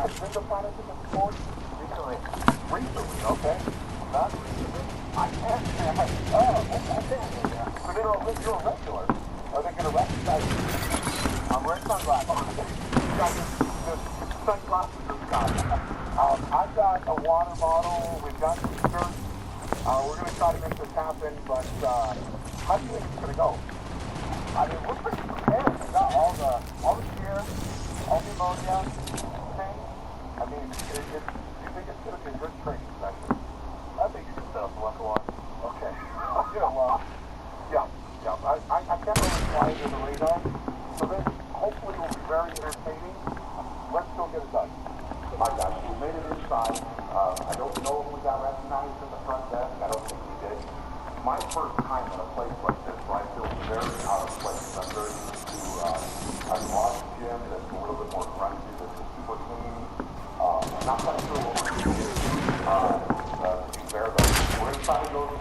guys been to Planet Fitness before? Recently. Recently, okay. Not recently. I can't. Oh, okay. So you're a regular. Are they going to recognize you? I'm wearing sunglasses. You got this sunglasses this time. I've got a water bottle. We've got some shirts. We're going to try to make this happen, but how do you think it's going to go? I mean, we're pretty prepared. We got all the gear, all the ammonia thing. I mean, do you think it's going to be a good training session? I think so. Okay. Yeah. I can't really fly under the radar, so this hopefully will be very entertaining. Let's go get it done. My gosh, we made it inside. I don't know if we got recognized at the front desk. I don't think we did. My first time in a place like this, where I feel very out of place. I'm very used to a large gym that's a little bit more grungy, that's super clean. Not quite sure what we're going to do to be fair, though. We're inside of those